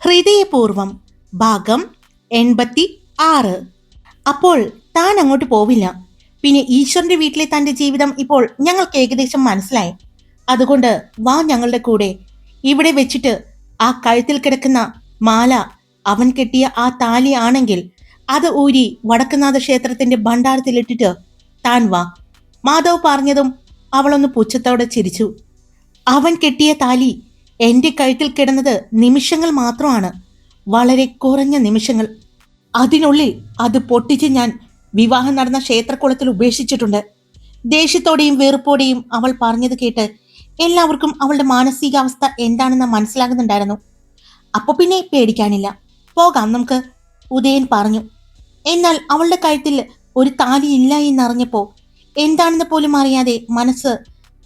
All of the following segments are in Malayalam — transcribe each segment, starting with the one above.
ഹൃദയപൂർവം ഭാഗം 86. അപ്പോൾ താൻ അങ്ങോട്ട് പോവില്ല. പിന്നെ ഈശ്വരന്റെ വീട്ടിലെ തന്റെ ജീവിതം ഇപ്പോൾ ഞങ്ങൾക്ക് ഏകദേശം മനസ്സിലായി. അതുകൊണ്ട് വാ ഞങ്ങളുടെ കൂടെ. ഇവിടെ വെച്ചിട്ട് ആ കഴുത്തിൽ കിടക്കുന്ന മാല അവൻ കെട്ടിയ ആ താലി ആണെങ്കിൽ അത് ഊരി വടക്കുനാഥ ക്ഷേത്രത്തിന്റെ ഭണ്ഡാരത്തിലിട്ടിട്ട് താൻ വാ. മാധവ് പറഞ്ഞതും അവളൊന്ന് പുച്ഛത്തോടെ ചിരിച്ചു. അവൻ കെട്ടിയ താലി എന്റെ കഴുത്തിൽ കിടന്നത് നിമിഷങ്ങൾ മാത്രമാണ്, വളരെ കുറഞ്ഞ നിമിഷങ്ങൾ. അതിനുള്ളിൽ അത് പൊട്ടിച്ച് ഞാൻ വിവാഹം നടന്ന ക്ഷേത്രക്കുളത്തിൽ ഉപേക്ഷിച്ചിട്ടുണ്ട്. ദേഷ്യത്തോടെയും വെറുപ്പോടെയും അവൾ പറഞ്ഞത് കേട്ട് എല്ലാവർക്കും അവളുടെ മാനസികാവസ്ഥ എന്താണെന്ന് മനസ്സിലാകുന്നുണ്ടായിരുന്നു. അപ്പൊ പിന്നെ പേടിക്കാനില്ല, പോകാം നമുക്ക്, ഉദയൻ പറഞ്ഞു. എന്നാൽ അവളുടെ കഴുത്തിൽ ഒരു താലി ഇല്ല എന്നറിഞ്ഞപ്പോ എന്താണെന്ന് പോലും അറിയാതെ മനസ്സ്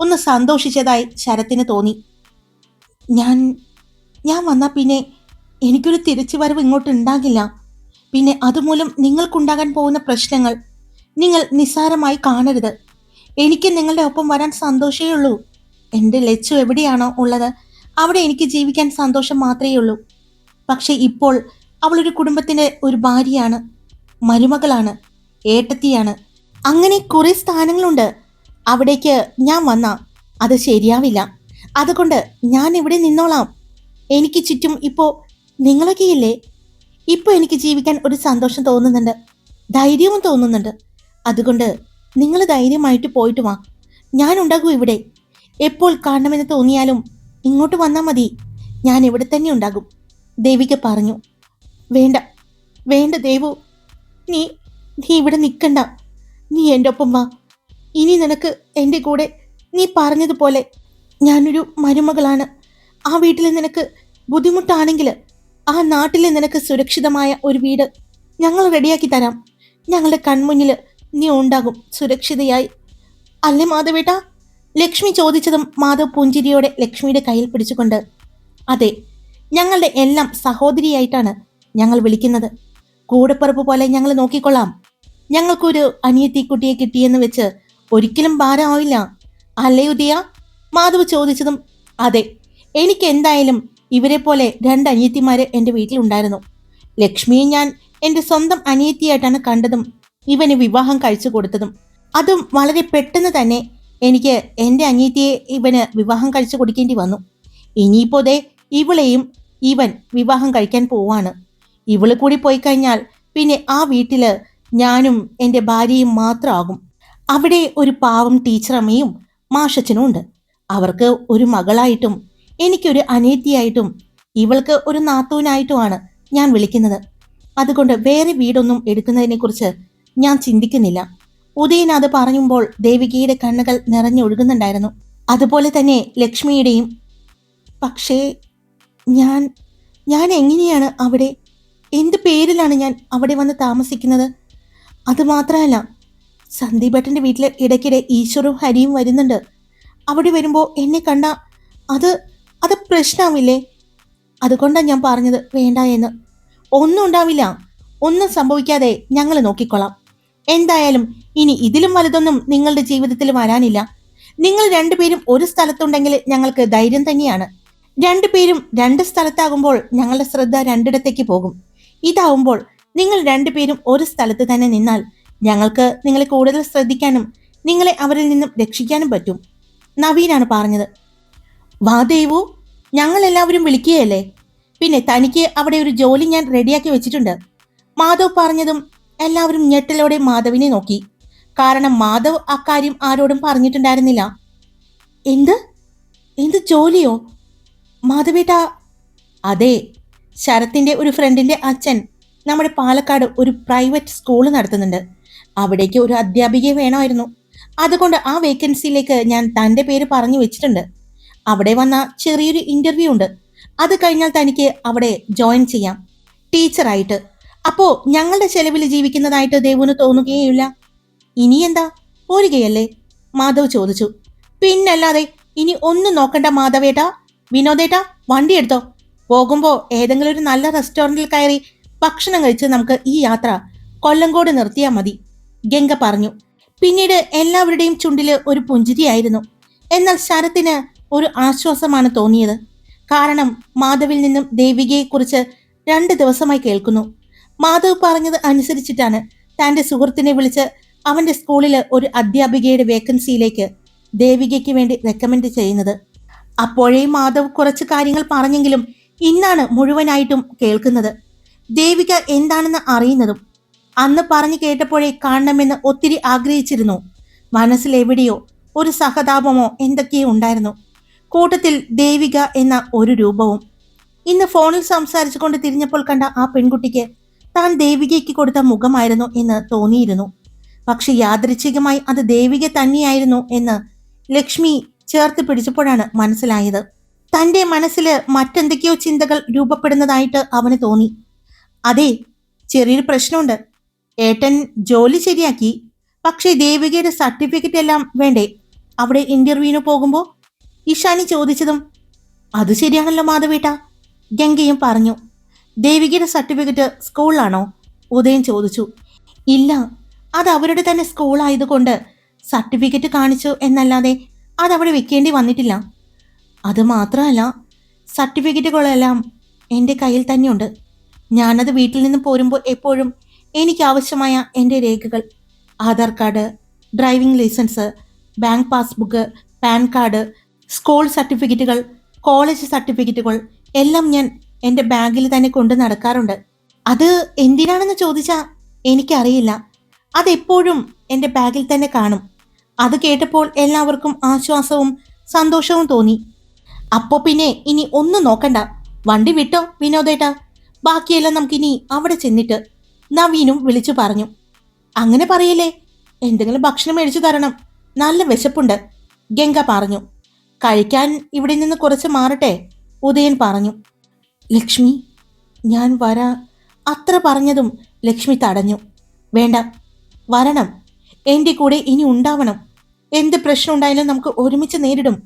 ഒന്ന് സന്തോഷിച്ചതായി ശരത്തിന് തോന്നി. ഞാൻ ഞാൻ വന്നാൽ പിന്നെ എനിക്കൊരു തിരിച്ചു വരവ് ഇങ്ങോട്ട് ഉണ്ടാകില്ല. പിന്നെ അതുമൂലം നിങ്ങൾക്കുണ്ടാകാൻ പോകുന്ന പ്രശ്നങ്ങൾ നിങ്ങൾ നിസ്സാരമായി കാണരുത്. എനിക്ക് നിങ്ങളുടെ ഒപ്പം വരാൻ സന്തോഷമേ ഉള്ളൂ. എൻ്റെ ലച്ചു എവിടെയാണോ ഉള്ളത് അവിടെ എനിക്ക് ജീവിക്കാൻ സന്തോഷം മാത്രമേ ഉള്ളൂ. പക്ഷെ ഇപ്പോൾ അവളൊരു കുടുംബത്തിൻ്റെ ഒരു ഭാര്യയാണ്, മരുമകളാണ്, ഏട്ടത്തിയാണ്. അങ്ങനെ കുറെ സ്ഥാനങ്ങളുണ്ട്. അവിടേക്ക് ഞാൻ വന്നാ അത് ശരിയാവില്ല. അതുകൊണ്ട് ഞാൻ ഇവിടെ നിന്നോളാം. എനിക്ക് ചുറ്റും ഇപ്പോ നിങ്ങളൊക്കെയില്ലേ. ഇപ്പൊ എനിക്ക് ജീവിക്കാൻ ഒരു സന്തോഷം തോന്നുന്നുണ്ട്, ധൈര്യവും തോന്നുന്നുണ്ട്. അതുകൊണ്ട് നിങ്ങൾ ധൈര്യമായിട്ട് പോയിട്ട് വാ. ഞാനുണ്ടാകൂ ഇവിടെ. എപ്പോൾ കാണണമെന്ന് തോന്നിയാലും ഇങ്ങോട്ട് വന്നാൽ മതി. ഞാൻ ഇവിടെ തന്നെ ഉണ്ടാകും, ദേവിക പറഞ്ഞു. വേണ്ട വേണ്ട ദേവു, നീ നീ ഇവിടെ നിൽക്കണ്ട. നീ എൻ്റെ ഒപ്പം വാ. ഇനി നിനക്ക് എൻ്റെ കൂടെ, നീ പറഞ്ഞതുപോലെ ഞാനൊരു മരുമകളാണ്. ആ വീട്ടിൽ നിനക്ക് ബുദ്ധിമുട്ടാണെങ്കിൽ ആ നാട്ടിൽ നിനക്ക് സുരക്ഷിതമായ ഒരു വീട് ഞങ്ങൾ റെഡിയാക്കി തരാം. ഞങ്ങളുടെ കൺമുന്നിൽ നീ ഉണ്ടാകും സുരക്ഷിതയായി. അല്ലേ മാധവേട്ടാ? ലക്ഷ്മി ചോദിച്ചതും മാധവ് പുഞ്ചിരിയോടെ ലക്ഷ്മിയുടെ കയ്യിൽ പിടിച്ചുകൊണ്ട്, അതെ, ഞങ്ങളുടെ എല്ലാം സഹോദരിയായിട്ടാണ് ഞങ്ങൾ വിളിക്കുന്നത്. കൂടെപ്പറപ്പ് പോലെ ഞങ്ങൾ നോക്കിക്കൊള്ളാം. ഞങ്ങൾക്കൊരു അനിയത്തിക്കുട്ടിയെ കിട്ടിയെന്ന് വെച്ച് ഒരിക്കലും ഭാരമാവില്ല, അല്ലേ ഉദയ? മാധവ് ചോദിച്ചതും, അതെ, എനിക്ക് എന്തായാലും ഇവരെ പോലെ 2 അനിയത്തിമാര് എൻ്റെ വീട്ടിലുണ്ടായിരുന്നു. ലക്ഷ്മിയെ ഞാൻ എൻ്റെ സ്വന്തം അനിയത്തിയായിട്ടാണ് കണ്ടതും ഇവന് വിവാഹം കഴിച്ചു കൊടുത്തതും. അതും വളരെ പെട്ടെന്ന് തന്നെ എനിക്ക് എൻ്റെ അനിയത്തിയെ ഇവന് വിവാഹം കഴിച്ചു കൊടുക്കേണ്ടി വന്നു. ഇനിയിപ്പോ ദേ ഇവളെയും ഇവൻ വിവാഹം കഴിക്കാൻ പോവാണ്. ഇവള് കൂടി പോയി കഴിഞ്ഞാൽ പിന്നെ ആ വീട്ടില് ഞാനും എൻ്റെ ഭാര്യയും മാത്രമാകും. അവിടെ ഒരു പാവം ടീച്ചറമ്മയും മാഷച്ചനും ഉണ്ട്. അവർക്ക് ഒരു മകളായിട്ടും എനിക്കൊരു അനിയത്തിയായിട്ടും ഇവൾക്ക് ഒരു നാത്തൂനായിട്ടുമാണ് ഞാൻ വിളിക്കുന്നത്. അതുകൊണ്ട് വേറെ വീടൊന്നും എടുക്കുന്നതിനെ കുറിച്ച് ഞാൻ ചിന്തിക്കുന്നില്ല. ഉദയൻ അത് പറയുമ്പോൾ ദേവികയുടെ കണ്ണുകൾ നിറഞ്ഞൊഴുകുന്നുണ്ടായിരുന്നു. അതുപോലെ തന്നെ ലക്ഷ്മിയുടെയും. പക്ഷേ ഞാൻ ഞാൻ എങ്ങനെയാണ് അവിടെ, എന്ത് പേരിലാണ് ഞാൻ അവിടെ വന്ന് താമസിക്കുന്നത്? അതുമാത്രമല്ല, സന്ദീപേട്ടൻ്റെ വീട്ടിൽ ഇടയ്ക്കിടെ ഈശ്വരവും ഹരിയും വരുന്നുണ്ട്. അവിടെ വരുമ്പോൾ എന്നെ കണ്ട അത് അത് പ്രശ്നമാവില്ലേ? അതുകൊണ്ടാണ് ഞാൻ പറഞ്ഞത് വേണ്ട എന്ന്. ഒന്നും ഉണ്ടാവില്ല, ഒന്നും സംഭവിക്കാതെ ഞങ്ങൾ നോക്കിക്കൊള്ളാം. എന്തായാലും ഇനി ഇതിലും വലുതൊന്നും നിങ്ങളുടെ ജീവിതത്തിൽ വരാനില്ല. നിങ്ങൾ 2 പേരും ഒരു സ്ഥലത്തുണ്ടെങ്കിൽ ഞങ്ങൾക്ക് ധൈര്യം തന്നെയാണ്. 2 പേരും 2 സ്ഥലത്താകുമ്പോൾ ഞങ്ങളുടെ ശ്രദ്ധ 2ഇടത്തേക്ക് പോകും. ഇതാവുമ്പോൾ നിങ്ങൾ 2 പേരും ഒരു സ്ഥലത്ത് തന്നെ നിന്നാൽ ഞങ്ങൾക്ക് നിങ്ങളെ കൂടുതൽ ശ്രദ്ധിക്കാനും നിങ്ങളെ അവരിൽ നിന്നും രക്ഷിക്കാനും പറ്റും, നവീനാണ് പറഞ്ഞത്. വാ ദേവു, ഞങ്ങൾ എല്ലാവരും വിളിക്കുകയല്ലേ. പിന്നെ തനിക്ക് അവിടെ ഒരു ജോലി ഞാൻ റെഡിയാക്കി വെച്ചിട്ടുണ്ട്. മാധവ് പറഞ്ഞതും എല്ലാവരും ഞെട്ടലോടെ മാധവിനെ നോക്കി. കാരണം മാധവ് അക്കാര്യം ആരോടും പറഞ്ഞിട്ടുണ്ടായിരുന്നില്ല. എന്ത് എന്ത് ജോലിയോ മാധവേട്ടാ? അതെ, ശരത്തിന്റെ ഒരു ഫ്രണ്ടിന്റെ അച്ഛൻ നമ്മുടെ പാലക്കാട് ഒരു പ്രൈവറ്റ് സ്കൂൾ നടത്തുന്നുണ്ട്. അവിടേക്ക് ഒരു അധ്യാപികയെ വേണമായിരുന്നു. അതുകൊണ്ട് ആ വേക്കൻസിയിലേക്ക് ഞാൻ തൻ്റെ പേര് പറഞ്ഞു വെച്ചിട്ടുണ്ട്. അവിടെ വന്ന ചെറിയൊരു ഇന്റർവ്യൂ ഉണ്ട്. അത് കഴിഞ്ഞാൽ തനിക്ക് അവിടെ ജോയിൻ ചെയ്യാം ടീച്ചറായിട്ട്. അപ്പോ ഞങ്ങളുടെ ചെലവിൽ ജീവിക്കുന്നതായിട്ട് ദേവുന് തോന്നുകയില്ല. ഇനി എന്താ, പോരുകയല്ലേ? മാധവ് ചോദിച്ചു. പിന്നല്ലാതെ, ഇനി ഒന്നും നോക്കണ്ട മാധവേട്ടാ. വിനോദേട്ടാ, വണ്ടി എടുത്തോ. പോകുമ്പോ ഏതെങ്കിലും ഒരു നല്ല റെസ്റ്റോറന്റിൽ കയറി ഭക്ഷണം കഴിച്ച് നമുക്ക് ഈ യാത്ര കൊല്ലങ്കോട് നിർത്തിയാൽ മതി, ഗംഗ പറഞ്ഞു. പിന്നീട് എല്ലാവരുടെയും ചുണ്ടില് ഒരു പുഞ്ചിരിയായിരുന്നു. എന്നാൽ ശരത്തിന് ഒരു ആശ്വാസമാണ് തോന്നിയത്. കാരണം മാധവിൽ നിന്നും ദേവികയെക്കുറിച്ച് 2 ദിവസമായി കേൾക്കുന്നു. മാധവ് പറഞ്ഞത് അനുസരിച്ചിട്ടാണ് തന്റെ സുഹൃത്തിനെ വിളിച്ച് അവന്റെ സ്കൂളിൽ ഒരു അധ്യാപികയുടെ വേക്കൻസിയിലേക്ക് ദേവികയ്ക്ക് വേണ്ടി റെക്കമെൻഡ് ചെയ്യുന്നത്. അപ്പോഴേ മാധവ് കുറച്ച് കാര്യങ്ങൾ പറഞ്ഞെങ്കിലും ഇന്നാണ് മുഴുവനായിട്ടും കേൾക്കുന്നത്, ദേവിക എന്താണെന്ന് അറിയുന്നതും. അന്ന് പറഞ്ഞു കേട്ടപ്പോഴേ കാണണമെന്ന് ഒത്തിരി ആഗ്രഹിച്ചിരുന്നു. മനസ്സിലെവിടെയോ ഒരു സഹതാപമോ എന്തൊക്കെയോ ഉണ്ടായിരുന്നു. കൂട്ടത്തിൽ ദേവിക എന്ന ഒരു രൂപവും. ഇന്ന് ഫോണിൽ സംസാരിച്ചു കൊണ്ട് തിരിഞ്ഞപ്പോൾ കണ്ട ആ പെൺകുട്ടിക്ക് താൻ ദേവികയ്ക്ക് കൊടുത്ത മുഖമായിരുന്നു എന്ന് തോന്നിയിരുന്നു. പക്ഷെ യാദൃച്ഛികമായി അത് ദേവിക തന്നെയായിരുന്നു എന്ന് ലക്ഷ്മി ചേർത്ത് പിടിച്ചപ്പോഴാണ് മനസ്സിലായത്. തന്റെ മനസ്സിൽ മറ്റെന്തൊക്കെയോ ചിന്തകൾ രൂപപ്പെടുന്നതായിട്ട് അവന് തോന്നി. അതെ, ചെറിയൊരു പ്രശ്നമുണ്ട്. ഏട്ടൻ ജോലി ശരിയാക്കി, പക്ഷേ ദേവികയുടെ സർട്ടിഫിക്കറ്റ് എല്ലാം വേണ്ടേ അവിടെ ഇന്റർവ്യൂവിന് പോകുമ്പോൾ? ഇഷാനി ചോദിച്ചതും അത് ശരിയാണല്ലോ മാധവേട്ട, ഗംഗയും പറഞ്ഞു. ദേവികയുടെ സർട്ടിഫിക്കറ്റ് സ്കൂളിലാണോ? ഉദയൻ ചോദിച്ചു. ഇല്ല, അത് അവരുടെ തന്നെ സ്കൂളായതുകൊണ്ട് സർട്ടിഫിക്കറ്റ് കാണിച്ചു എന്നല്ലാതെ അതവിടെ വെക്കേണ്ടി വന്നിട്ടില്ല. അത് മാത്രമല്ല, സർട്ടിഫിക്കറ്റുകളെല്ലാം എൻ്റെ കയ്യിൽ തന്നെയുണ്ട്. ഞാനത് വീട്ടിൽ നിന്ന് പോരുമ്പോൾ എപ്പോഴും എനിക്ക് ആവശ്യമായ എൻ്റെ രേഖകൾ, Aadhaar card, driving licence, bank passbook, PAN card, school സർട്ടിഫിക്കറ്റുകൾ, കോളേജ് സർട്ടിഫിക്കറ്റുകൾ എല്ലാം ഞാൻ എൻ്റെ ബാഗിൽ തന്നെ കൊണ്ട് നടക്കാറുണ്ട്. അത് എന്തിനാണെന്ന് ചോദിച്ചാൽ എനിക്കറിയില്ല. അതെപ്പോഴും എൻ്റെ ബാഗിൽ തന്നെ കാണും. അത് കേട്ടപ്പോൾ എല്ലാവർക്കും ആശ്വാസവും സന്തോഷവും തോന്നി. അപ്പോൾ പിന്നെ ഇനി ഒന്നും നോക്കണ്ട, വണ്ടി വിട്ടോ വിനോദേട്ടാ, ബാക്കിയെല്ലാം നമുക്കിനി അവിടെ ചെന്നിട്ട്, നവീനും വിളിച്ചു പറഞ്ഞു. അങ്ങനെ പറയല്ലേ, എന്തെങ്കിലും ഭക്ഷണം മേടിച്ചു തരണം, നല്ല വിശപ്പുണ്ട്, ഗംഗ പറഞ്ഞു. കഴിക്കാൻ ഇവിടെ നിന്ന് കുറച്ച് മാറട്ടെ, ഉദയൻ പറഞ്ഞു. ലക്ഷ്മി, ഞാൻ വരാ അത്ര പറഞ്ഞതും ലക്ഷ്മി തടഞ്ഞു. വേണ്ട, വരണം, എൻ്റെ കൂടെ ഇനി ഉണ്ടാവണം. എന്ത് പ്രശ്നം ഉണ്ടായാലും നമുക്ക് ഒരുമിച്ച് നേരിടും.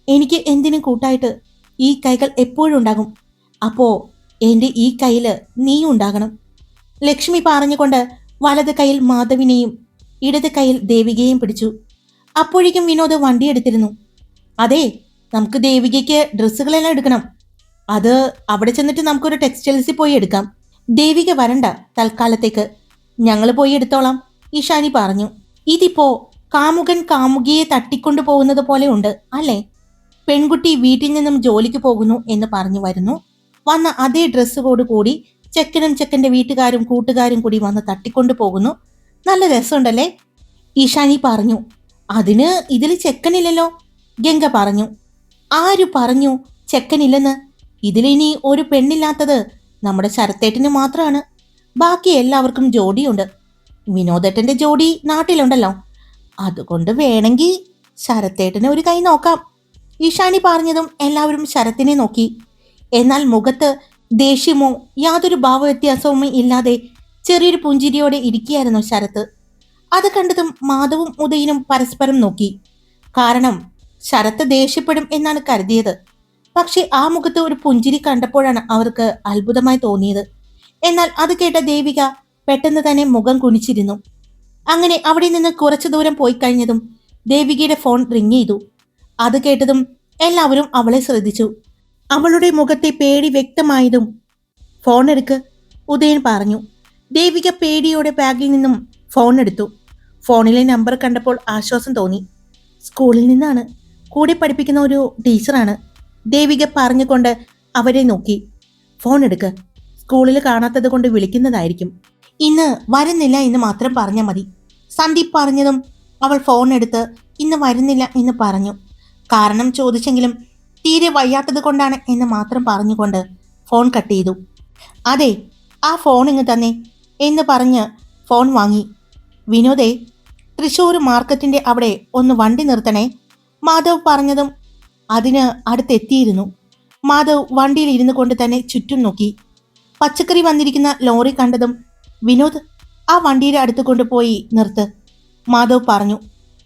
എനിക്ക് എന്തിനും കൂട്ടായിട്ട് ഈ കൈകൾ എപ്പോഴും ഉണ്ടാകും. അപ്പോ എൻ്റെ ഈ കയ്യിൽ നീ ഉണ്ടാകണം. ലക്ഷ്മി പറഞ്ഞുകൊണ്ട് വലത് കൈയിൽ മാധവിനെയും ഇടത് കൈയിൽ ദേവികയെയും പിടിച്ചു. അപ്പോഴേക്കും വിനോദ് വണ്ടിയെടുത്തിരുന്നു. അതെ, നമുക്ക് ദേവികയ്ക്ക് ഡ്രസ്സുകളെല്ലാം എടുക്കണം. അത് അവിടെ ചെന്നിട്ട് നമുക്കൊരു ടെക്സ്റ്റൈൽസിൽ പോയി എടുക്കാം. ദേവിക വരണ്ട തൽക്കാലത്തേക്ക്, ഞങ്ങൾ പോയി എടുത്തോളാം, ഇഷാനി പറഞ്ഞു. ഇതിപ്പോ കാമുകൻ കാമുകിയെ തട്ടിക്കൊണ്ടു പോകുന്നത് പോലെ ഉണ്ട് അല്ലേ? പെൺകുട്ടി വീട്ടിൽ നിന്നും ജോലിക്ക് പോകുന്നു എന്ന് പറഞ്ഞു വരുന്നു. വന്ന അതേ ഡ്രസ്സോട് കൂടി ചെക്കനും ചെക്കൻ്റെ വീട്ടുകാരും കൂട്ടുകാരും കൂടി വന്ന് തട്ടിക്കൊണ്ടു പോകുന്നു. നല്ല രസമുണ്ടല്ലേ? ഈശാനി പറഞ്ഞു. അതിന് ഇതിൽ ചെക്കനില്ലല്ലോ, ഗംഗ പറഞ്ഞു. ആരു പറഞ്ഞു ചെക്കനില്ലെന്ന്? ഇതിലിനി ഒരു പെണ്ണില്ലാത്തത് നമ്മുടെ ശരത്തേട്ടന് മാത്രമാണ്. ബാക്കി എല്ലാവർക്കും ജോഡിയുണ്ട്. വിനോദേട്ടന്റെ ജോഡി നാട്ടിലുണ്ടല്ലോ, അതുകൊണ്ട് വേണമെങ്കിൽ ശരത്തേട്ടന് ഒരു കൈ നോക്കാം. ഈശാനി പറഞ്ഞതും എല്ലാവരും ശരത്തിനെ നോക്കി. എന്നാൽ മുഖത്ത് ദേഷ്യമോ യാതൊരു ഭാവവ്യത്യാസവും ഇല്ലാതെ ചെറിയൊരു പുഞ്ചിരിയോടെ ഇരിക്കുകയായിരുന്നു ശരത്ത്. അത് കണ്ടതും മാധവും ഉദയനും പരസ്പരം നോക്കി. കാരണം ശരത്ത് ദേഷ്യപ്പെടും എന്നാണ് കരുതിയത്. പക്ഷെ ആ മുഖത്ത് ഒരു പുഞ്ചിരി കണ്ടപ്പോഴാണ് അവർക്ക് അത്ഭുതമായി തോന്നിയത്. എന്നാൽ അത് കേട്ട ദേവിക പെട്ടെന്ന് തന്നെ മുഖം കുനിച്ചിരുന്നു. അങ്ങനെ അവിടെ നിന്ന് കുറച്ചു ദൂരം പോയി കഴിഞ്ഞതും ദേവികയുടെ ഫോൺ റിങ് ചെയ്തു. അത് കേട്ടതും എല്ലാവരും അവളെ ശ്രദ്ധിച്ചു. അവളുടെ മുഖത്തെ പേടി വ്യക്തമായതും ഫോൺ എടുക്ക്, ഉദയൻ പറഞ്ഞു. ദേവിക പേടിയോടെ ബാഗിൽ നിന്നും ഫോൺ എടുത്തു. ഫോണിലെ നമ്പർ കണ്ടപ്പോൾ ആശ്വാസം തോന്നി. സ്കൂളിൽ നിന്നാണ്, കൂടെ പഠിപ്പിക്കുന്ന ഒരു ടീച്ചറാണ്. ദേവിക പറഞ്ഞുകൊണ്ട് അവരെ നോക്കി. ഫോൺ എടുക്ക്, സ്കൂളിൽ കാണാത്തത് കൊണ്ട് വിളിക്കുന്നതായിരിക്കും. ഇന്ന് വരുന്നില്ല എന്ന് മാത്രം പറഞ്ഞാൽ മതി. സന്ദീപ് പറഞ്ഞതും അവൾ ഫോൺ എടുത്ത് ഇന്ന് വരുന്നില്ല എന്ന് പറഞ്ഞു. കാരണം ചോദിച്ചെങ്കിലും തീരെ വയ്യാത്തത് കൊണ്ടാണ് എന്ന് മാത്രം പറഞ്ഞുകൊണ്ട് ഫോൺ കട്ട് ചെയ്തു. അതെ, ആ ഫോൺ ഇങ്ങ് തന്നെ എന്ന് പറഞ്ഞ് ഫോൺ വാങ്ങി. വിനോദേ, തൃശ്ശൂർ മാർക്കറ്റിന്റെ അവിടെ ഒന്ന് വണ്ടി നിർത്തണേ, മാധവ് പറഞ്ഞതും അതിന് അടുത്തെത്തിയിരുന്നു. മാധവ് വണ്ടിയിൽ ഇരുന്നു കൊണ്ട് തന്നെ ചുറ്റും നോക്കി. പച്ചക്കറി വന്നിരിക്കുന്ന ലോറി കണ്ടതും വിനോദ് ആ വണ്ടിയുടെ അടുത്ത് കൊണ്ടുപോയി നിർത്ത്, മാധവ് പറഞ്ഞു.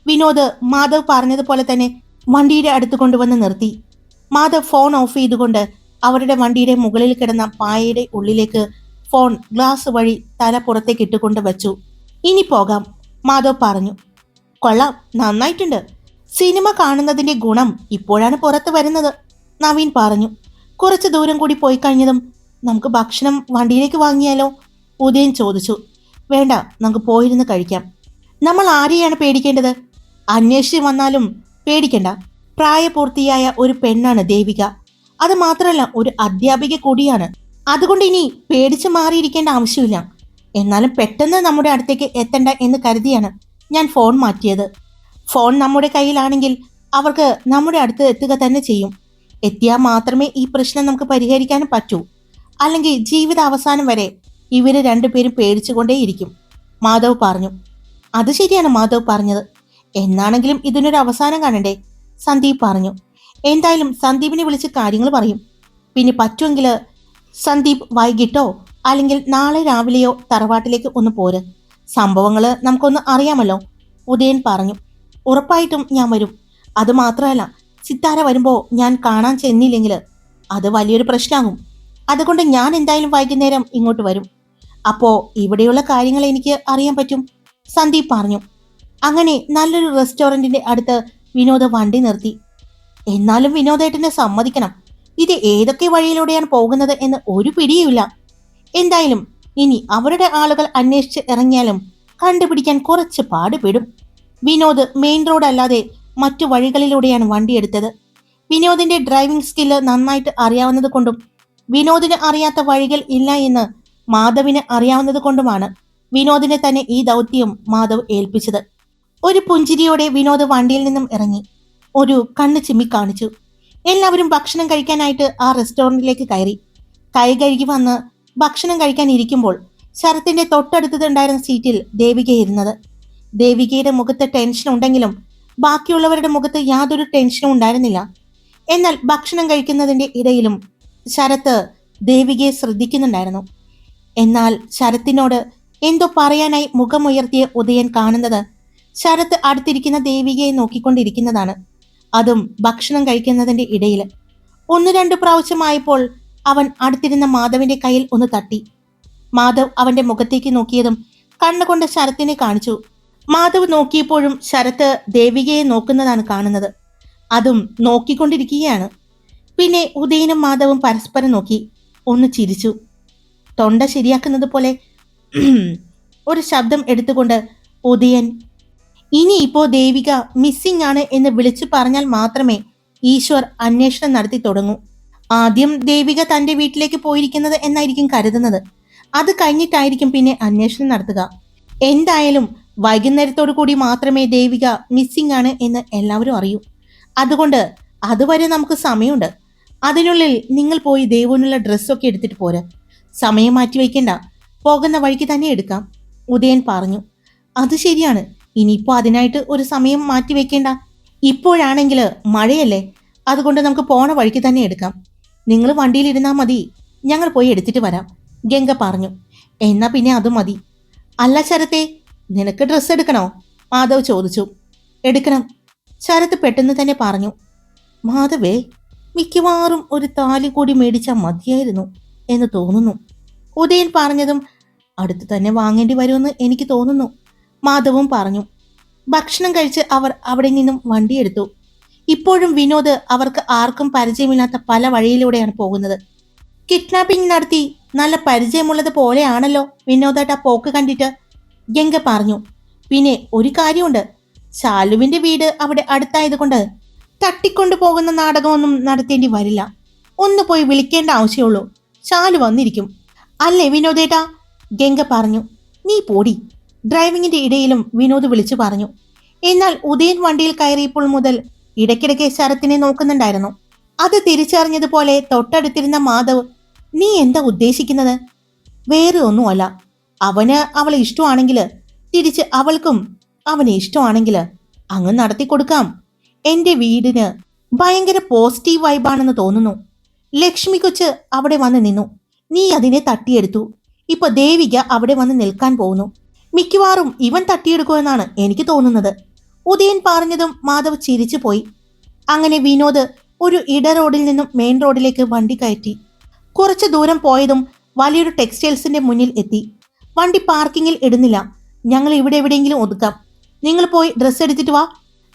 വിനോദ് മാധവ് പറഞ്ഞതുപോലെ തന്നെ വണ്ടിയുടെ അടുത്ത് കൊണ്ടുവന്ന് നിർത്തി. മാധവ് ഫോൺ ഓഫ് ചെയ്തുകൊണ്ട് അവരുടെ വണ്ടിയുടെ മുകളിൽ കിടന്ന പായയുടെ ഉള്ളിലേക്ക് ഫോൺ ഗ്ലാസ് വഴി തല പുറത്തേക്ക് ഇട്ടുകൊണ്ട് വച്ചു. ഇനി പോകാം, മാധവ് പറഞ്ഞു. കൊള്ളാം, നന്നായിട്ടുണ്ട്. സിനിമ കാണുന്നതിന്റെ ഗുണം ഇപ്പോഴാണ് പുറത്തു വരുന്നത്, നവീൻ പറഞ്ഞു. കുറച്ച് ദൂരം കൂടി പോയി കഴിഞ്ഞതും നമുക്ക് ഭക്ഷണം വണ്ടിയിലേക്ക് വാങ്ങിയാലോ? ഉദയൻ ചോദിച്ചു. വേണ്ട, നമുക്ക് പോയിരുന്ന് കഴിക്കാം. നമ്മൾ ആരെയാണ് പേടിക്കേണ്ടത്? അന്വേഷിച്ച് വന്നാലും പേടിക്കണ്ട. പ്രായപൂർത്തിയായ ഒരു പെണ്ണാണ് ദേവിക. അത് മാത്രമല്ല, ഒരു അധ്യാപിക കൂടിയാണ്. അതുകൊണ്ട് ഇനി പേടിച്ച് മാറിയിരിക്കേണ്ട ആവശ്യമില്ല. എന്നാലും പെട്ടെന്ന് നമ്മുടെ അടുത്തേക്ക് എത്തണ്ട എന്ന് കരുതിയാണ് ഞാൻ ഫോൺ മാറ്റിയത്. ഫോൺ നമ്മുടെ കയ്യിലാണെങ്കിൽ അവർക്ക് നമ്മുടെ അടുത്ത് എത്തുക തന്നെ ചെയ്യും. എത്തിയാൽ മാത്രമേ ഈ പ്രശ്നം നമുക്ക് പരിഹരിക്കാനും പറ്റൂ. അല്ലെങ്കിൽ ജീവിത അവസാനം വരെ ഇവര് രണ്ടുപേരും പേടിച്ചുകൊണ്ടേയിരിക്കും, മാധവ് പറഞ്ഞു. അത് ശരിയാണ് മാധവ് പറഞ്ഞത്. എന്നാണെങ്കിലും ഇതിനൊരു അവസാനം കാണണ്ടേ? സന്ദീപ് പറഞ്ഞു. എന്തായാലും സന്ദീപിനെ വിളിച്ച് കാര്യങ്ങൾ പറയും. പിന്നെ പറ്റുമെങ്കിൽ സന്ദീപ് വൈകിട്ടോ അല്ലെങ്കിൽ നാളെ രാവിലെയോ തറവാട്ടിലേക്ക് ഒന്ന് പോര്. സംഭവങ്ങൾ നമുക്കൊന്ന് അറിയാമല്ലോ, ഉദയൻ പറഞ്ഞു. ഉറപ്പായിട്ടും ഞാൻ വരും. അത് മാത്രമല്ല, സിത്താര വരുമ്പോൾ ഞാൻ കാണാൻ ചെന്നില്ലെങ്കിൽ അത് വലിയൊരു പ്രശ്നമാകും. അതുകൊണ്ട് ഞാൻ എന്തായാലും വൈകുന്നേരം ഇങ്ങോട്ട് വരും. അപ്പോ ഇവിടെയുള്ള കാര്യങ്ങൾ എനിക്ക് അറിയാൻ പറ്റും, സന്ദീപ് പറഞ്ഞു. അങ്ങനെ നല്ലൊരു റെസ്റ്റോറന്റിന്റെ അടുത്ത് വിനോദ വണ്ടി നിർത്തി. എന്നാലും വിനോദേട്ടനെ സമ്മതിക്കണം, ഇത് ഏതൊക്കെ വഴിയിലൂടെയാണ് പോകുന്നത് എന്ന് ഒരു പിടിയുമില്ല. എന്തായാലും ഇനി അവരുടെ ആളുകൾ അന്വേഷിച്ച് ഇറങ്ങിയാലും കണ്ടുപിടിക്കാൻ കുറച്ച് പാടുപെടും. വിനോദ് മെയിൻ റോഡ് അല്ലാതെ മറ്റു വഴികളിലൂടെയാണ് വണ്ടിയെടുത്തത്. വിനോദിന്റെ ഡ്രൈവിംഗ് സ്കില്ല് നന്നായിട്ട് അറിയാവുന്നത് കൊണ്ടും വിനോദിന് അറിയാത്ത വഴികൾ ഇല്ല എന്ന് മാധവിന് അറിയാവുന്നത് കൊണ്ടുമാണ് വിനോദിനെ തന്നെ ഈ ദൗത്യം മാധവ് ഏൽപ്പിച്ചത്. ഒരു പുഞ്ചിരിയോടെ വിനോദ് വണ്ടിയിൽ നിന്നും ഇറങ്ങി ഒരു കണ്ണ് ചിമ്മി കാണിച്ചു. എല്ലാവരും ഭക്ഷണം കഴിക്കാനായിട്ട് ആ റെസ്റ്റോറന്റിലേക്ക് കയറി. കൈ കഴുകി വന്ന് ഭക്ഷണം കഴിക്കാൻ ഇരിക്കുമ്പോൾ ശരത്തിന്റെ തൊട്ടടുത്തുണ്ടായിരുന്ന സീറ്റിൽ ദേവിക ഇരുന്നത്. ദേവികയുടെ മുഖത്ത് ടെൻഷൻ ഉണ്ടെങ്കിലും ബാക്കിയുള്ളവരുടെ മുഖത്ത് യാതൊരു ടെൻഷനും ഉണ്ടായിരുന്നില്ല. എന്നാൽ ഭക്ഷണം കഴിക്കുന്നതിന്റെ ഇടയിലും ശരത്ത് ദേവികയെ ശ്രദ്ധിക്കുന്നുണ്ടായിരുന്നു. എന്നാൽ ശരത്തിനോട് എന്തോ പറയാനായി മുഖമുയർത്തിയ ഉദയൻ കാണുന്നത് ശരത്ത് അടുത്തിരിക്കുന്ന ദേവികയെ നോക്കിക്കൊണ്ടിരിക്കുന്നതാണ്. അതും ഭക്ഷണം കഴിക്കുന്നതിന്റെ ഇടയിൽ. 1-2 പ്രാവശ്യമായപ്പോൾ അവൻ അടുത്തിരുന്ന മാധവിന്റെ കയ്യിൽ ഒന്ന് തട്ടി. മാധവ് അവന്റെ മുഖത്തേക്ക് നോക്കിയതും കണ്ണുകൊണ്ട് ശരത്തിനെ കാണിച്ചു. മാധവ് നോക്കിയപ്പോഴും ശരത്ത് ദേവികയെ നോക്കുന്നതാണ് കാണുന്നത്. അതും നോക്കിക്കൊണ്ടിരിക്കുകയാണ്. പിന്നെ ഉദയനും മാധവും പരസ്പരം നോക്കി ഒന്ന് ചിരിച്ചു. തൊണ്ട ശരിയാക്കുന്നത് പോലെ ഒരു ശബ്ദം എടുത്തുകൊണ്ട് ഉദയൻ, ഇനിയിപ്പോ ദേവിക മിസ്സിംഗ് ആണ് എന്ന് വിളിച്ചു പറഞ്ഞാൽ മാത്രമേ ഈശ്വർ അന്വേഷണം നടത്തി തുടങ്ങൂ. ആദ്യം ദേവിക തന്റെ വീട്ടിലേക്ക് പോയിരിക്കുന്നത് എന്നായിരിക്കും കരുതുന്നത്. അത് കഴിഞ്ഞിട്ടായിരിക്കും പിന്നെ അന്വേഷണം നടത്തുക. എന്തായാലും വൈകുന്നേരത്തോടു കൂടി മാത്രമേ ദേവിക മിസ്സിംഗ് ആണ് എന്ന് എല്ലാവരും അറിയൂ. അതുകൊണ്ട് അതുവരെ നമുക്ക് സമയമുണ്ട്. അതിനുള്ളിൽ നിങ്ങൾ പോയി ദേവുവിനുള്ള ഡ്രസ്സൊക്കെ എടുത്തിട്ട് പോര്. സമയം മാറ്റി വയ്ക്കണ്ട, പോകുന്ന വഴിക്ക് തന്നെ എടുക്കാം, ഉദയൻ പറഞ്ഞു. അത് ശരിയാണ്, ഇനിയിപ്പോ അതിനായിട്ട് ഒരു സമയം മാറ്റി വെക്കേണ്ട. ഇപ്പോഴാണെങ്കിൽ മഴയല്ലേ, അതുകൊണ്ട് നമുക്ക് പോണ വഴിക്ക് തന്നെ എടുക്കാം. നിങ്ങൾ വണ്ടിയിലിരുന്നാൽ മതി, ഞങ്ങൾ പോയി എടുത്തിട്ട് വരാം, ഗംഗ പറഞ്ഞു. എന്നാ പിന്നെ അത് മതി. അല്ല ശരത്തെ, നിനക്ക് ഡ്രസ്സ് എടുക്കണോ? മാധവ് ചോദിച്ചു. എടുക്കണം, ശരത്ത് പെട്ടെന്ന് തന്നെ പറഞ്ഞു. മാധവേ, മിക്കവാറും ഒരു താലി കൂടി മേടിച്ചാൽ മതിയായിരുന്നു എന്ന് തോന്നുന്നു, ഉദയൻ പറഞ്ഞതും. അടുത്ത് തന്നെ വാങ്ങേണ്ടി വരുമെന്ന് എനിക്ക് തോന്നുന്നു, മാധവും പറഞ്ഞു. ഭക്ഷണം കഴിച്ച് അവർ അവിടെ നിന്നും വണ്ടിയെടുത്തു. ഇപ്പോഴും വിനോദ് അവർക്ക് ആർക്കും പരിചയമില്ലാത്ത പല വഴിയിലൂടെയാണ് പോകുന്നത്. കിഡ്നാപ്പിംഗ് നടത്തി നല്ല പരിചയമുള്ളത് പോലെയാണല്ലോ വിനോദേട്ട പോക്ക് കണ്ടിട്ട്, ഗംഗ പറഞ്ഞു. പിന്നെ ഒരു കാര്യമുണ്ട്, ശാലുവിന്റെ വീട് അവിടെ അടുത്തായതുകൊണ്ട് തട്ടിക്കൊണ്ടു പോകുന്ന നാടകമൊന്നും നടത്തേണ്ടി വരില്ല. ഒന്ന് പോയി വിളിക്കേണ്ട ആവശ്യമുള്ളൂ, ശാലു വന്നിരിക്കും. അല്ലേ വിനോദേട്ടാ, ഗംഗ പറഞ്ഞു. നീ പോടി, ഡ്രൈവിംഗിന്റെ ഇടയിലും വിനോദ് വിളിച്ചു പറഞ്ഞു. എന്നാൽ ഉദയൻ വണ്ടിയിൽ കയറിയപ്പോൾ മുതൽ ഇടയ്ക്കിടയ്ക്ക് ശരത്തിനെ നോക്കുന്നുണ്ടായിരുന്നു. അത് തിരിച്ചറിഞ്ഞതുപോലെ തൊട്ടടുത്തിരുന്ന മാധവ്, നീ എന്താ ഉദ്ദേശിക്കുന്നത്? വേറെ ഒന്നുമല്ല, അവന് അവളെ ഇഷ്ടമാണെങ്കിൽ തിരിച്ച് അവൾക്കും അവനെ ഇഷ്ടമാണെങ്കിൽ അങ്ങ് നടത്തി കൊടുക്കാം. എന്റെ വീടിന് ഭയങ്കര പോസിറ്റീവ് വൈബാണെന്ന് തോന്നുന്നു. ലക്ഷ്മി കൊച്ച് അവിടെ വന്ന് നിന്നു, നീ അതിനെ തട്ടിയെടുത്തു. ഇപ്പൊ ദേവിക അവിടെ വന്ന് നിൽക്കാൻ പോകുന്നു. മിക്കവാറും ഇവൻ തട്ടിയെടുക്കുമെന്നാണ് എനിക്ക് തോന്നുന്നത്, ഉദയൻ പറഞ്ഞതും മാധവ് ചിരിച്ചു പോയി. അങ്ങനെ വിനോദ് ഒരു ഇട റോഡിൽ നിന്നും മെയിൻ റോഡിലേക്ക് വണ്ടി കയറ്റി. കുറച്ചു ദൂരം പോയതും വലിയൊരു ടെക്സ്റ്റൈൽസിന്റെ മുന്നിൽ എത്തി. വണ്ടി പാർക്കിങ്ങിൽ ഇടുന്നില്ല, ഞങ്ങൾ ഇവിടെ എവിടെയെങ്കിലും ഒതുക്കാം. നിങ്ങൾ പോയി ഡ്രസ്സ് എടുത്തിട്ട് വാ.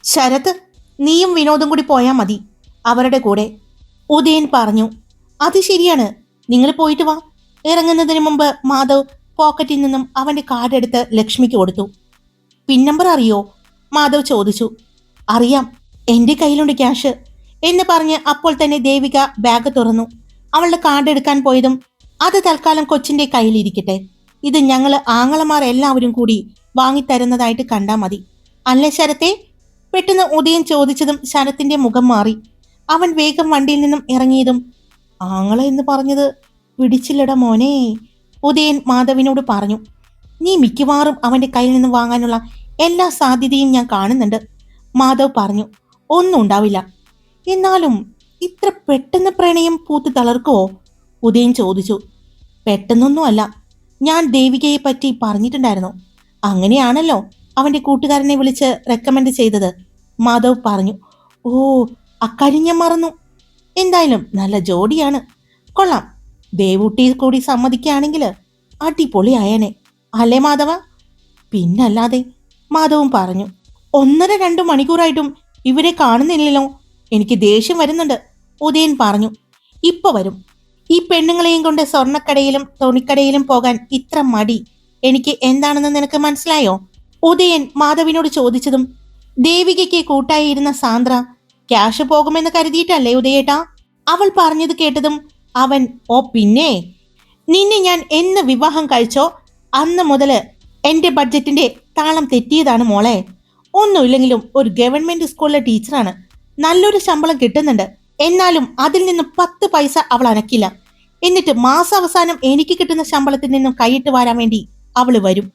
ശരത്, നീയും വിനോദും കൂടി പോയാൽ മതി അവരുടെ കൂടെ, ഉദയൻ പറഞ്ഞു. അത് ശരിയാണ്, നിങ്ങൾ പോയിട്ട് വാ. ഇറങ്ങുന്നതിന് മുമ്പ് മാധവ് പോക്കറ്റിൽ നിന്നും അവന്റെ കാർഡ് എടുത്ത് ലക്ഷ്മിക്ക് കൊടുത്തു. പിൻ നമ്പർ അറിയോ? മാധവ് ചോദിച്ചു. അറിയാം, എന്റെ കയ്യിലുണ്ട് ക്യാഷ് എന്ന് പറഞ്ഞ് അപ്പോൾ തന്നെ ദേവിക ബാഗ് തുറന്നു. അവളുടെ കാർഡ് എടുക്കാൻ പോയതും, അത് തൽക്കാലം കൊച്ചിന്റെ കയ്യിലിരിക്കട്ടെ, ഇത് ഞങ്ങള് ആങ്ങളമാർ എല്ലാവരും കൂടി വാങ്ങിത്തരുന്നതായിട്ട് കണ്ടാ മതി, അല്ലേ ശരത്തെ? പെട്ടെന്ന് ഉദയൻ ചോദിച്ചതും ശരത്തിന്റെ മുഖം മാറി. അവൻ വേഗം വണ്ടിയിൽ നിന്നും ഇറങ്ങിയതും, ആങ്ങള എന്ന് പറഞ്ഞത് പിടിച്ചില്ലട മോനെ, ഉദയൻ മാധവിനോട് പറഞ്ഞു. നീ മിക്കവാറും അവന്റെ കയ്യിൽ നിന്ന് വാങ്ങാനുള്ള എല്ലാ സാധ്യതയും ഞാൻ കാണുന്നുണ്ട്, മാധവ് പറഞ്ഞു. ഒന്നും ഉണ്ടാവില്ല. എന്നാലും ഇത്ര പെട്ടെന്ന് പ്രണയം പൂത്ത് തളർക്കുവോ? ഉദയൻ ചോദിച്ചു. പെട്ടെന്നൊന്നുമല്ല, ഞാൻ ദേവികയെ പറ്റി പറഞ്ഞിട്ടുണ്ടായിരുന്നു. അങ്ങനെയാണല്ലോ അവന്റെ കൂട്ടുകാരനെ വിളിച്ച് റെക്കമെൻഡ് ചെയ്തത്, മാധവ് പറഞ്ഞു. ഓ, അക്കാര്യം ഞാൻ മറന്നു. എന്തായാലും നല്ല ജോഡിയാണ്, കൊള്ളാം. ദേവൂട്ടി കൂടി സമ്മതിക്കുകയാണെങ്കിൽ അടിപൊളിയായനെ, അല്ലേ മാധവ? പിന്നല്ലാതെ, മാധവും പറഞ്ഞു. 1.5-2 മണിക്കൂറായിട്ടും ഇവരെ കാണുന്നില്ലല്ലോ, എനിക്ക് ദേഷ്യം വരുന്നുണ്ട്, ഉദയൻ പറഞ്ഞു. ഇപ്പൊ വരും. ഈ പെണ്ണുങ്ങളെയും കൊണ്ട് സ്വർണ്ണക്കടയിലും തുണിക്കടയിലും പോകാൻ ഇത്ര മടി എനിക്ക് എന്താണെന്ന് നിനക്ക് മനസ്സിലായോ? ഉദയൻ മാധവിനോട് ചോദിച്ചതും, ദേവികയ്ക്ക് കൂട്ടായി ഇരുന്ന സാന്ദ്ര ക്യാഷ് പോകുമെന്ന് കരുതിയിട്ടല്ലേ ഉദയേട്ടാ? അവൾ പറഞ്ഞത് കേട്ടതും അവൻ, ഓ പിന്നെ, നിന്നെ ഞാൻ എന്ന് വിവാഹം കഴിച്ചോ അന്ന് മുതല് എന്റെ ബഡ്ജറ്റിന്റെ താളം തെറ്റിയതാണ് മോളെ. ഒന്നുമില്ലെങ്കിലും ഒരു ഗവൺമെന്റ് സ്കൂളിലെ ടീച്ചറാണ്, നല്ലൊരു ശമ്പളം കിട്ടുന്നുണ്ട്. എന്നാലും അതിൽ നിന്നും 10 പൈസ അവൾ അനക്കില്ല. എന്നിട്ട് മാസാവസാനം എനിക്ക് കിട്ടുന്ന ശമ്പളത്തിൽ നിന്നും കൈയിട്ട് വരാൻ വേണ്ടി അവള് വരും.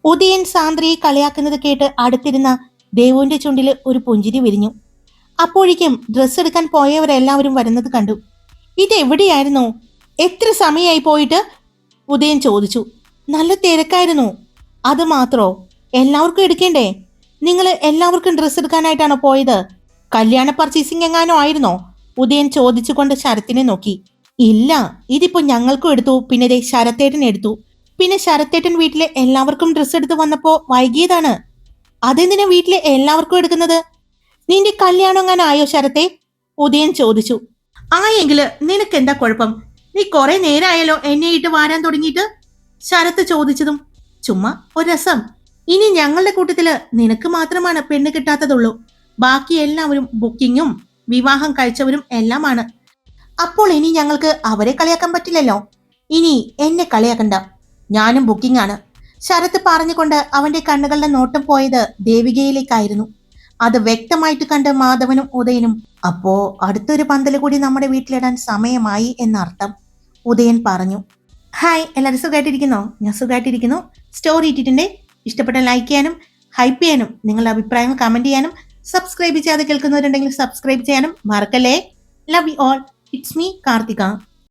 ഉദയൻ സാന്ദ്രയെ കളിയാക്കുന്നത് കേട്ട് അടുത്തിരുന്ന ദേവുവിന്റെ ചുണ്ടില് ഒരു പുഞ്ചിരി വിരിഞ്ഞു. അപ്പോഴേക്കും ഡ്രസ്സ് എടുക്കാൻ പോയവരെല്ലാവരും വരുന്നത് കണ്ടു. ഇതെവിടെയായിരുന്നു? എത്ര സമയമായി പോയിട്ട്? ഉദയൻ ചോദിച്ചു. നല്ല തിരക്കായിരുന്നു. അത് മാത്രോ? എല്ലാവർക്കും എടുക്കേണ്ടേ? നിങ്ങൾ എല്ലാവർക്കും ഡ്രസ്സ് എടുക്കാനായിട്ടാണോ പോയത്? കല്യാണ പർച്ചേസിംഗ് എങ്ങാനോ ആയിരുന്നോ? ഉദയൻ ചോദിച്ചുകൊണ്ട് ശരത്തിനെ നോക്കി. ഇല്ല, ഇതിപ്പോ ഞങ്ങൾക്കും എടുത്തു, പിന്നെ ദേ ശരത്തേട്ടൻ എടുത്തു. പിന്നെ ശരത്തേട്ടൻ വീട്ടിലെ എല്ലാവർക്കും ഡ്രസ്സ് എടുത്ത് വന്നപ്പോ വൈകിയതാണ്. അതെന്തിനാ വീട്ടിലെ എല്ലാവർക്കും എടുക്കുന്നത്? നിന്റെ കല്യാണം എങ്ങാനും ആയോ ശരത്തെ? ഉദയൻ ചോദിച്ചു. ആയെങ്കില് നിനക്ക് എന്താ കുഴപ്പം? നീ കുറെ നേരമായല്ലോ എന്നെ ഇട്ട് വാരാൻ തുടങ്ങിയിട്ട്, ശരത്ത് ചോദിച്ചതും, ചുമ്മാ ഒരു രസം. ഇനി ഞങ്ങളുടെ കൂട്ടത്തില് നിനക്ക് മാത്രമാണ് പെണ്ണ് കിട്ടാത്തതുള്ളൂ, ബാക്കി എല്ലാവരും ബുക്കിങ്ങും വിവാഹം കഴിച്ചവരും എല്ലാമാണ്. അപ്പോൾ ഇനി ഞങ്ങൾക്ക് അവരെ കളിയാക്കാൻ പറ്റില്ലല്ലോ. ഇനി എന്നെ കളിയാക്കണ്ട, ഞാനും ബുക്കിംഗ് ആണ്, ശരത്ത് പറഞ്ഞുകൊണ്ട് അവന്റെ കണ്ണുകളുടെ നോട്ടം പോയത് ദേവികയിലേക്കായിരുന്നു. അത് വ്യക്തമായിട്ട് കണ്ട് മാധവനും ഉദയനും, അപ്പോ അടുത്തൊരു പന്തല് കൂടി നമ്മുടെ വീട്ടിലിടാൻ സമയമായി എന്നർത്ഥം, ഉദയൻ പറഞ്ഞു. ഹായ്, എല്ലാവരും സുഖമായിട്ടിരിക്കുന്നോ? ഞാൻ സുഖമായിട്ടിരിക്കുന്നു. സ്റ്റോറി ഇട്ടിട്ടുണ്ട്. ഇഷ്ടപ്പെട്ട ലൈക്ക് ചെയ്യാനും ഹൈപ്പ് ചെയ്യാനും നിങ്ങളുടെ അഭിപ്രായങ്ങൾ കമന്റ് ചെയ്യാനും സബ്സ്ക്രൈബ് ചെയ്യാതെ കേൾക്കുന്നവരുണ്ടെങ്കിൽ സബ്സ്ക്രൈബ് ചെയ്യാനും മറക്കല്ലേ. Love you all. It's me Karthika.